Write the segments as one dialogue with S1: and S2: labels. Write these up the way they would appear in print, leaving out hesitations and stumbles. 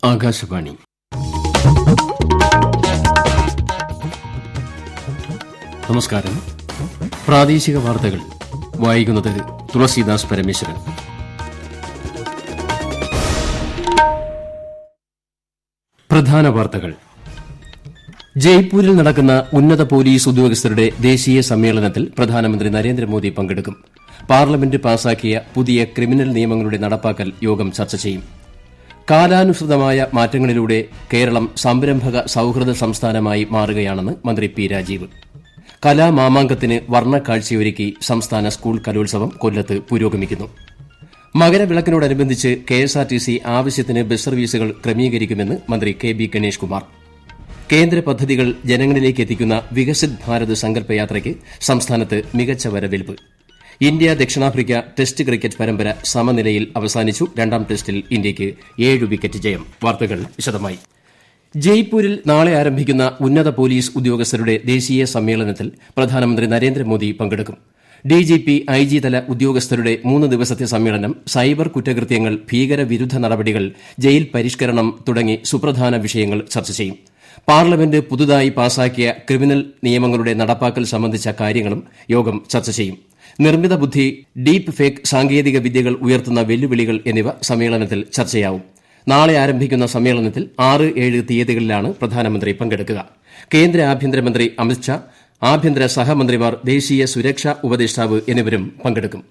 S1: ആകാശവാണി. നമസ്കാരം. പ്രാദേശിക വാർത്തകൾ വായിക്കുന്നത് തുളസീദാസ് പരമേശ്വരൻ. പ്രധാന വാർത്തകൾ. ജയ്പൂരിൽ നടക്കുന്ന ഉന്നത പോലീസ് ഉദ്യോഗസ്ഥരുടെ ദേശീയ സമ്മേളനത്തിൽ പ്രധാനമന്ത്രി നരേന്ദ്രമോദി പങ്കെടുക്കും. പാർലമെന്റ് പാസാക്കിയ പുതിയ ക്രിമിനൽ നിയമങ്ങളുടെ നടപ്പാക്കൽ യോഗം ചർച്ച ചെയ്യും. കാലാനുസൃതമായ മാറ്റങ്ങളിലൂടെ കേരളം സംരംഭക സൌഹൃദ സംസ്ഥാനമായി മാറുകയാണെന്ന് മന്ത്രി പി രാജീവ്. കലാമാമാങ്കത്തിന് വർണ്ണക്കാഴ്ചയൊരുക്കി സംസ്ഥാന സ്കൂൾ കലോത്സവം കൊല്ലത്ത് പുരോഗമിക്കുന്നു. മകരവിളക്കിനോടനുബന്ധിച്ച് കെഎസ്ആർടിസി ആവശ്യത്തിന് ബസ് സർവീസുകൾ ക്രമീകരിക്കുമെന്ന് മന്ത്രി കെ ബി ഗണേഷ് കുമാർ. കേന്ദ്ര പദ്ധതികൾ ജനങ്ങളിലേക്ക് എത്തിക്കുന്ന വികസിത് ഭാരത് സങ്കല്പയാത്രയ്ക്ക് സംസ്ഥാനത്ത് മികച്ച വരവേൽപ്പ്. ഇന്ത്യ ദക്ഷിണാഫ്രിക്ക ടെസ്റ്റ് ക്രിക്കറ്റ് പരമ്പര സമനിലയിൽ അവസാനിച്ചു. രണ്ടാം ടെസ്റ്റിൽ ഇന്ത്യയ്ക്ക് 7 വിക്കറ്റ് ജയം. വാർത്തകൾ വിശദമായി. ജയ്പൂരിൽ നാളെ ആരംഭിക്കുന്ന ഉന്നത പോലീസ് ഉദ്യോഗസ്ഥരുടെ ദേശീയ സമ്മേളനത്തിൽ പ്രധാനമന്ത്രി നരേന്ദ്രമോദി പങ്കെടുക്കും. ഡിജിപി, ഐജി തല ഉദ്യോഗസ്ഥരുടെ 3 ദിവസത്തെ സമ്മേളനം സൈബർ കുറ്റകൃത്യങ്ങൾ, ഭീകരവിരുദ്ധ നടപടികൾ, ജയിൽ പരിഷ്കരണം തുടങ്ങി സുപ്രധാന വിഷയങ്ങൾ ചർച്ച ചെയ്യും. പാർലമെന്റ് പുതുതായി പാസാക്കിയ ക്രിമിനൽ നിയമങ്ങളുടെ നടപ്പാക്കൽ സംബന്ധിച്ച കാര്യങ്ങളും യോഗം ചർച്ച ചെയ്യും. നിർമ്മിത ബുദ്ധി, ഡീപ് ഫേക്ക് സാങ്കേതിക വിദ്യകൾ ഉയർത്തുന്ന വെല്ലുവിളികൾ എന്നിവ സമ്മേളനത്തിൽ ചർച്ചയാവും. നാളെ ആരംഭിക്കുന്ന സമ്മേളനത്തിൽ 6-7 തീയതികളിലാണ് പ്രധാനമന്ത്രി പങ്കെടുക്കുക. കേന്ദ്ര ആഭ്യന്തരമന്ത്രി അമിത്ഷാ, ആഭ്യന്തര സഹമന്ത്രിമാർ, ദേശീയ സുരക്ഷാ ഉപദേഷ്ടാവ് എന്നിവരും പങ്കെടുക്കും.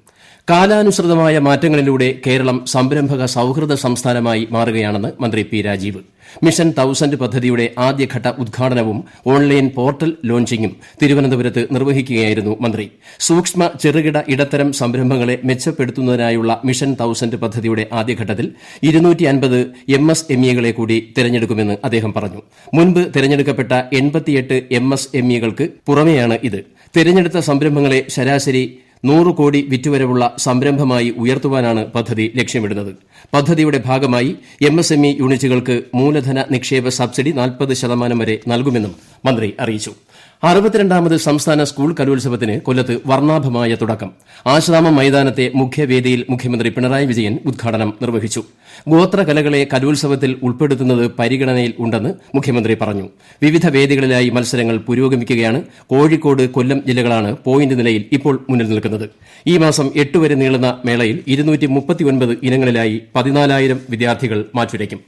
S1: കാലാനുസൃതമായ മാറ്റങ്ങളിലൂടെ കേരളം സംരംഭക സൌഹൃദ സംസ്ഥാനമായി മാറുകയാണെന്ന് മന്ത്രി പി രാജീവ്. മിഷൻ 1000 പദ്ധതിയുടെ ആദ്യഘട്ട ഉദ്ഘാടനവും ഓൺലൈൻ പോർട്ടൽ ലോഞ്ചിംഗും തിരുവനന്തപുരത്ത് നിർവഹിക്കുകയായിരുന്നു മന്ത്രി. സൂക്ഷ്മ, ചെറുകിട, ഇടത്തരം സംരംഭങ്ങളെ മെച്ചപ്പെടുത്തുന്നതിനായുള്ള മിഷൻ 1000 പദ്ധതിയുടെ ആദ്യഘട്ടത്തിൽ 250 MSMEകളെ കൂടി തെരഞ്ഞെടുക്കുമെന്ന് അദ്ദേഹം പറഞ്ഞു. മുൻപ് തെരഞ്ഞെടുക്കപ്പെട്ട 88 MSMEകൾക്ക് പുറമെയാണ് ഇത്. തെരഞ്ഞെടുത്ത സംരംഭങ്ങളെ ശരാശരി 100 കോടി വിറ്റുവരവുള്ള സംരംഭമായി ഉയർത്തുവാനാണ് പദ്ധതി ലക്ഷ്യമിടുന്നത്. പദ്ധതിയുടെ ഭാഗമായി MSME യൂണിറ്റുകൾക്ക് മൂലധന നിക്ഷേപ സബ്സിഡി 40% വരെ നൽകുമെന്നും മന്ത്രി അറിയിച്ചു. 62ാമത് സംസ്ഥാന സ്കൂൾ കലോത്സവത്തിന് കൊല്ലത്ത് വർണ്ണാഭമായ തുടക്കം. ആശ്രാമം മൈതാനത്തെ മുഖ്യവേദിയിൽ മുഖ്യമന്ത്രി പിണറായി വിജയൻ ഉദ്ഘാടനം നിർവഹിച്ചു. ഗോത്രകലകളെ കലോത്സവത്തിൽ ഉൾപ്പെടുത്തുന്നത് പരിഗണനയിൽ ഉണ്ടെന്ന് മുഖ്യമന്ത്രി പറഞ്ഞു. വിവിധ വേദികളിലായി മത്സരങ്ങൾ പുരോഗമിക്കുകയാണ്. കോഴിക്കോട്, കൊല്ലം ജില്ലകളാണ് പോയിന്റ് നിലയിൽ ഇപ്പോൾ മുന്നിൽ നിൽക്കുന്നത്. ഈ മാസം 8 വരെ നീളുന്ന മേളയിൽ 239 ഇനങ്ങളിലായി 14,000 വിദ്യാർത്ഥികൾ മാറ്റുരയ്ക്കും.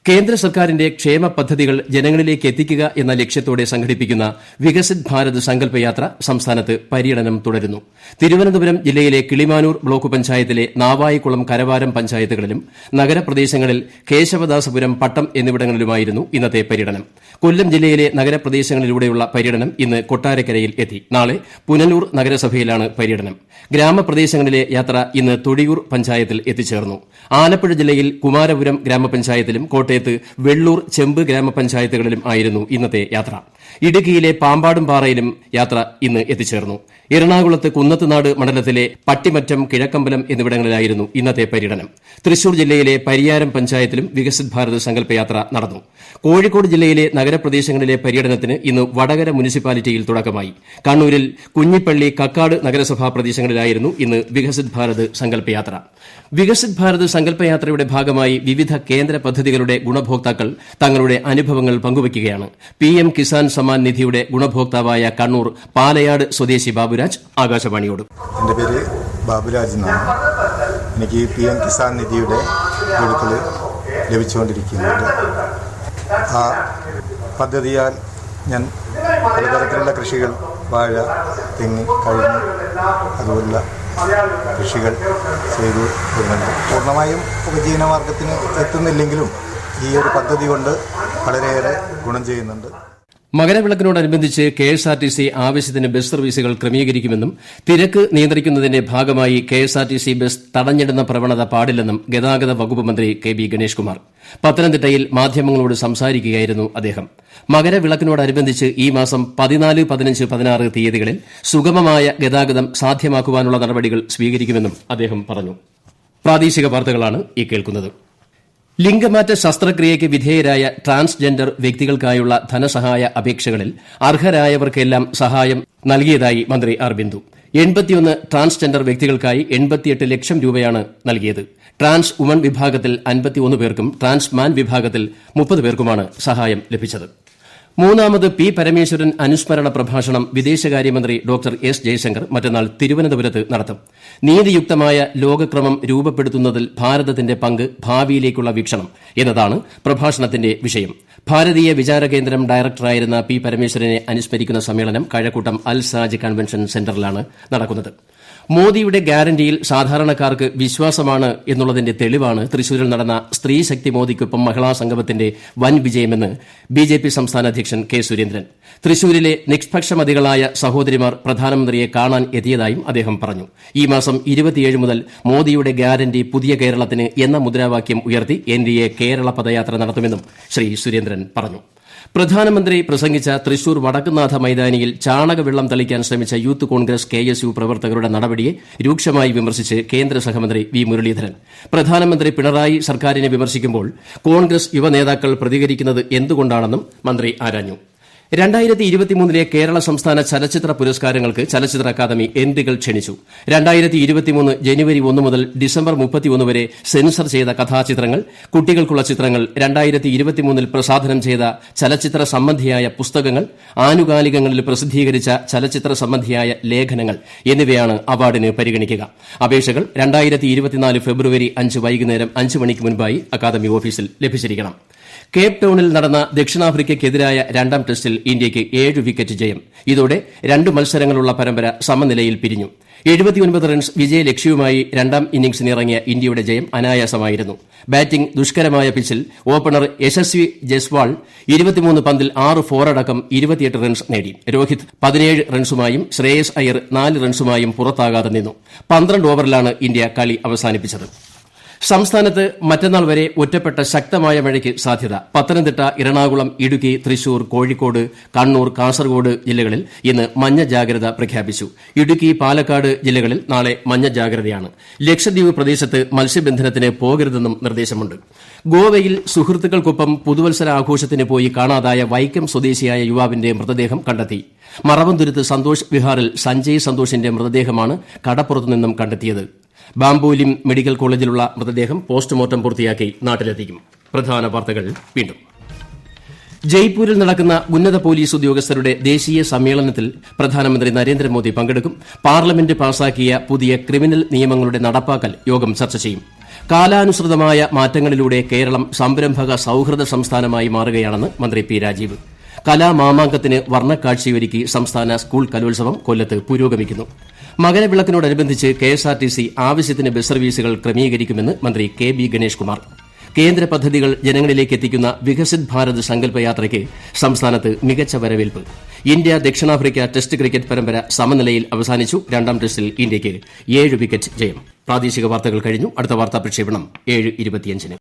S1: കേന്ദ്ര സർക്കാരിന്റെ ക്ഷേമ പദ്ധതികൾ ജനങ്ങളിലേക്ക് എത്തിക്കുക എന്ന ലക്ഷ്യത്തോടെ സംഘടിപ്പിക്കുന്ന വികസിത് ഭാരത് സങ്കല്പയാത്ര സംസ്ഥാനത്ത് പര്യടനം തുടരുന്നു. തിരുവനന്തപുരം ജില്ലയിലെ കിളിമാനൂർ ബ്ലോക്ക് പഞ്ചായത്തിലെ നാവായിക്കുളം, കരവാരം പഞ്ചായത്തുകളിലും നഗരപ്രദേശങ്ങളിൽ കേശവദാസപുരം, പട്ടം എന്നിവിടങ്ങളിലുമായിരുന്നു ഇന്നത്തെ പര്യടനം. കൊല്ലം ജില്ലയിലെ നഗരപ്രദേശങ്ങളിലൂടെയുള്ള പര്യടനം ഇന്ന് കൊട്ടാരക്കരയിൽ എത്തി. നാളെ പുനലൂർ നഗരസഭയിലാണ് പര്യടനം. ഗ്രാമപ്രദേശങ്ങളിലെ യാത്ര ഇന്ന് തൊടിയൂർ പഞ്ചായത്തിൽ എത്തിച്ചേർന്നു. ആലപ്പുഴ ജില്ലയിൽ കുമാരപുരം ഗ്രാമപഞ്ചായത്തിലും കോട്ടയത്ത് വെള്ളൂർ, ചെമ്പ് ഗ്രാമപഞ്ചായത്തുകളിലും ആയിരുന്നു ഇന്നത്തെ യാത്ര. ഇടുക്കിയിലെ പാമ്പാടുംപാറയിലും യാത്ര ഇന്ന് എത്തിച്ചേർന്നു. എറണാകുളത്ത് കുന്നത്തുനാട് മണ്ഡലത്തിലെ പട്ടിമറ്റം, കിഴക്കമ്പലം എന്നിവിടങ്ങളിലായിരുന്നു ഇന്നത്തെ പര്യടനം. തൃശൂർ ജില്ലയിലെ പരിയാരം പഞ്ചായത്തിലും വികസിത് ഭാരത് സങ്കല്പയാത്ര നടന്നു. കോഴിക്കോട് ജില്ലയിലെ നഗരപ്രദേശങ്ങളിലെ പര്യടനത്തിന് ഇന്ന് വടകര മുനിസിപ്പാലിറ്റിയിൽ തുടക്കമായി. കണ്ണൂരിൽ കുഞ്ഞിപ്പള്ളി, കക്കാട് നഗരസഭാ പ്രദേശങ്ങളിലായിരുന്നു ഇന്ന് വികസിത് ഭാരത് സങ്കല്പയാത്ര. വികസിത് ഭാരത് സങ്കല്പയാത്രയുടെ ഭാഗമായി വിവിധ കേന്ദ്ര പദ്ധതികളുടെ ഗുണഭോക്താക്കൾ തങ്ങളുടെ അനുഭവങ്ങൾ പങ്കുവയ്ക്കുകയാണ്. PM കിസാൻ സമ്മാൻ നിധിയുടെ ഗുണഭോക്താവായ കണ്ണൂർ പാലയാട് സ്വദേശി ബാബുരാജ് ആകാശവാണിയോട്.
S2: എൻ്റെ പേര് ബാബുരാജ് എന്നാണ്. എനിക്ക് PM കിസാൻ നിധിയുടെ ഗഡുക്കൾ ലഭിച്ചുകൊണ്ടിരിക്കുന്നുണ്ട്. ആ പദ്ധതിയാൽ ഞാൻ പലതരത്തിലുള്ള കൃഷികൾ, വാഴ, തെങ്ങ്, കവുങ്ങ് അതുപോലുള്ള കൃഷികൾ ചെയ്തു വരുന്നുണ്ട്. പൂർണ്ണമായും ഉപജീവനമാർഗത്തിന് എത്തുന്നില്ലെങ്കിലും ഈ ഒരു പദ്ധതി കൊണ്ട് വളരെയേറെ ഗുണം ചെയ്യുന്നുണ്ട്.
S1: മകരവിളക്കിനോടനുബന്ധിച്ച് KSRTC ആവശ്യത്തിന് ബസ് സർവീസുകൾ ക്രമീകരിക്കുമെന്നും തിരക്ക് നിയന്ത്രിക്കുന്നതിന്റെ ഭാഗമായി KSRTC ബസ് തടഞ്ഞിടുന്ന പ്രവണത പാടില്ലെന്നും ഗതാഗത വകുപ്പ് മന്ത്രി കെ ബി ഗണേഷ് കുമാർ പത്തനംതിട്ടയിൽ മാധ്യമങ്ങളോട് സംസാരിക്കുകയായിരുന്നു അദ്ദേഹം. മകരവിളക്കിനോടനുബന്ധിച്ച് ഈ മാസം 14, 15, 16 തീയതികളിൽ സുഗമമായ ഗതാഗതം സാധ്യമാക്കുവാനുള്ള നടപടികൾ സ്വീകരിക്കുമെന്നും അദ്ദേഹം പറഞ്ഞു. പ്രാദേശിക വാർത്തകളാണ് ഈ കേൾക്കുന്നത്. ലിംഗമാറ്റ ശസ്ത്രക്രിയയ്ക്ക് വിധേയരായ ട്രാൻസ്ജെൻഡർ വ്യക്തികൾക്കായുള്ള ധനസഹായ അപേക്ഷകളിൽ അർഹരായവർക്കെല്ലാം സഹായം നൽകിയതായി മന്ത്രി ആർ ബിന്ദു. 81 ട്രാൻസ്ജെൻഡർ വ്യക്തികൾക്കായി 88 ലക്ഷം രൂപയാണ് നൽകിയത്. ട്രാൻസ് വുമൺ വിഭാഗത്തിൽ 51 പേർക്കും ട്രാൻസ് മാൻ വിഭാഗത്തിൽ 30 പേർക്കുമാണ് സഹായം ലഭിച്ചത്. മൂന്നാമത് പി പരമേശ്വരൻ അനുസ്മരണ പ്രഭാഷണം വിദേശകാര്യമന്ത്രി ഡോക്ടർ എസ് ജയശങ്കർ മറ്റന്നാൾ തിരുവനന്തപുരത്ത് നടത്തും. നീതിയുക്തമായ ലോകക്രമം രൂപപ്പെടുത്തുന്നതിൽ ഭാരതത്തിന്റെ പങ്ക്, ഭാവിയിലേക്കുള്ള വീക്ഷണം എന്നതാണ് പ്രഭാഷണത്തിന്റെ വിഷയം. ഭാരതീയ വിചാരകേന്ദ്രം ഡയറക്ടറായിരുന്ന പി പരമേശ്വരനെ അനുസ്മരിക്കുന്ന സമ്മേളനം കഴക്കൂട്ടം അൽ സാജ് കൺവെൻഷൻ സെന്ററിലാണ് നടക്കുന്നത്. മോദിയുടെ ഗ്യാരണ്ടിയിൽ സാധാരണക്കാർക്ക് വിശ്വാസമാണ് എന്നുള്ളതിന്റെ തെളിവാണ് തൃശൂരിൽ നടന്ന സ്ത്രീശക്തി മോദിക്കൊപ്പം മഹിളാ സംഗമത്തിന്റെ വൻ വിജയമെന്ന് ബിജെപി സംസ്ഥാന അധ്യക്ഷൻ കെ സുരേന്ദ്രൻ. തൃശൂരിലെ നിഷ്പക്ഷമതികളായ സഹോദരിമാർ പ്രധാനമന്ത്രിയെ കാണാൻ എത്തിയതായും അദ്ദേഹം പറഞ്ഞു. ഈ മാസം 27 മുതൽ മോദിയുടെ ഗ്യാരണ്ടി പുതിയ കേരളത്തിന് എന്ന മുദ്രാവാക്യം ഉയർത്തി എൻഡിഎ കേരള പദയാത്ര നടത്തുമെന്നും ശ്രീ സുരേന്ദ്രൻ പറഞ്ഞു. പ്രധാനമന്ത്രി പ്രസംഗിച്ച തൃശൂർ വടക്കുംനാഥ മൈതാനിയിൽ ചാണകവെള്ളം തളിക്കാൻ ശ്രമിച്ച യൂത്ത് കോൺഗ്രസ് KSU പ്രവർത്തകരുടെ നടപടിയെ രൂക്ഷമായി വിമർശിച്ച് കേന്ദ്ര സഹമന്ത്രി വി മുരളീധരൻ. പ്രധാനമന്ത്രി പിണറായി സർക്കാരിനെ വിമർശിക്കുമ്പോൾ കോൺഗ്രസ് യുവനേതാക്കൾ പ്രതികരിക്കുന്നത് എന്തുകൊണ്ടാണെന്നും മന്ത്രി ആരാഞ്ഞു. 2023 കേരള സംസ്ഥാന ചലച്ചിത്ര പുരസ്കാരങ്ങൾക്ക് ചലച്ചിത്ര അക്കാദമി എൻട്രികൾ ക്ഷണിച്ചു. 2023 ജനുവരി 1 മുതൽ ഡിസംബർ 31 വരെ സെൻസർ ചെയ്ത കഥാചിത്രങ്ങൾ, കുട്ടികൾക്കുള്ള ചിത്രങ്ങൾ, 2023 പ്രസാധനം ചെയ്ത ചലച്ചിത്ര സംബന്ധിയായ പുസ്തകങ്ങൾ, ആനുകാലികങ്ങളിൽ പ്രസിദ്ധീകരിച്ച ചലച്ചിത്ര സംബന്ധിയായ ലേഖനങ്ങൾ എന്നിവയാണ് അവാർഡിന് പരിഗണിക്കുക. അപേക്ഷകൾ 2024 ഫെബ്രുവരി 5 വൈകുന്നേരം 5 മണിക്ക് മുൻപായി അക്കാദമി ഓഫീസിൽ ലഭിച്ചിരിക്കണം. കേപ്പ് ടൌണിൽ നടന്ന ദക്ഷിണാഫ്രിക്കയ്ക്കെതിരായ 2ാം ടെസ്റ്റിൽ ഇന്ത്യയ്ക്ക് 7 വിക്കറ്റ് ജയം. ഇതോടെ 2 മത്സരങ്ങളുള്ള പരമ്പര സമനിലയിൽ പിരിഞ്ഞു. 79 റൺസ് വിജയലക്ഷ്യവുമായി 2ാം ഇന്നിംഗ്സിനിറങ്ങിയ ഇന്ത്യയുടെ ജയം അനായാസമായിരുന്നു. ബാറ്റിംഗ് ദുഷ്കരമായ പിച്ചിൽ ഓപ്പണർ യശസ്വി ജയ്സ്വാൾ 23 പന്തിൽ 6 ഫോറടക്കം 28 റൺസ് നേടി. രോഹിത് 17 റൺസുമായും ശ്രേയസ് അയ്യർ 4 റൺസുമായും പുറത്താകാതെ നിന്നു. 12 ഓവറിലാണ് ഇന്ത്യ കളി അവസാനിപ്പിച്ചത്. സംസ്ഥാനത്ത് മറ്റന്നാൾ വരെ ഒറ്റപ്പെട്ട ശക്തമായ മഴയ്ക്ക് സാധ്യത. പത്തനംതിട്ട, എറണാകുളം, ഇടുക്കി, തൃശൂർ, കോഴിക്കോട്, കണ്ണൂർ, കാസർഗോഡ് ജില്ലകളിൽ ഇന്ന് മഞ്ഞ ജാഗ്രത പ്രഖ്യാപിച്ചു. ഇടുക്കി, പാലക്കാട് ജില്ലകളിൽ നാളെ മഞ്ഞ ജാഗ്രതയാണ്. ലക്ഷദ്വീപ് പ്രദേശത്ത് മത്സ്യബന്ധനത്തിന് പോകരുതെന്നും നിർദ്ദേശമുണ്ട്. ഗോവയിൽ സുഹൃത്തുക്കൾക്കൊപ്പം പുതുവത്സര ആഘോഷത്തിന് പോയി കാണാതായ വൈക്കം സ്വദേശിയായ യുവാവിന്റെ മൃതദേഹം കണ്ടെത്തി. മറവന്തുരുത്ത് സന്തോഷ് വിഹാറിൽ സഞ്ജയ് സന്തോഷിന്റെ മൃതദേഹമാണ് കടപ്പുറത്തുനിന്നും കണ്ടെത്തിയത്. ബാംബോലിം മെഡിക്കൽ കോളേജിലുള്ള മൃതദേഹം പോസ്റ്റ്മോർട്ടം പൂർത്തിയാക്കി നാട്ടിലെത്തിക്കും. പ്രധാന വാർത്തകൾ വീണ്ടും. ജയ്പൂരിൽ നടക്കുന്ന ഉന്നത പോലീസ് ഉദ്യോഗസ്ഥരുടെ ദേശീയ സമ്മേളനത്തിൽ പ്രധാനമന്ത്രി നരേന്ദ്രമോദി പങ്കെടുക്കും. പാർലമെന്റ് പാസാക്കിയ പുതിയ ക്രിമിനൽ നിയമങ്ങളുടെ നടപ്പാക്കൽ യോഗം ചർച്ച ചെയ്യും. കാലാനുസൃതമായ മാറ്റങ്ങളിലൂടെ കേരളം സംരംഭക സൌഹൃദ സംസ്ഥാനമായി മാറുകയാണെന്ന് മന്ത്രി പി രാജീവ്. കലാമാമാങ്കത്തിന് വർണ്ണക്കാഴ്ചയൊരുക്കി സംസ്ഥാന സ്കൂൾ കലോത്സവം കൊല്ലത്ത് പുരോഗമിക്കുന്നു. മകരവിളക്കിനോടനുബന്ധിച്ച് KSRTC ആവശ്യത്തിന് ബസ് സർവീസുകൾ ക്രമീകരിക്കുമെന്ന് മന്ത്രി KB ഗണേഷ് കുമാർ. കേന്ദ്ര പദ്ധതികൾ ജനങ്ങളിലേക്ക് എത്തിക്കുന്ന വികസിത് ഭാരത് സങ്കല്പയാത്രയ്ക്ക് സംസ്ഥാനത്ത് മികച്ച വരവേൽപ്പ്. ഇന്ത്യ ദക്ഷിണാഫ്രിക്ക ടെസ്റ്റ് ക്രിക്കറ്റ് പരമ്പര സമനിലയിൽ അവസാനിച്ചു. 2ാം ടെസ്റ്റിൽ ഇന്ത്യയ്ക്ക് 7 വിക്കറ്റ് ജയം. പ്രാദേശിക വാർത്തകൾ കഴിഞ്ഞു. അടുത്ത വാർത്താ പ്രക്ഷേപണം 7:25-ന്.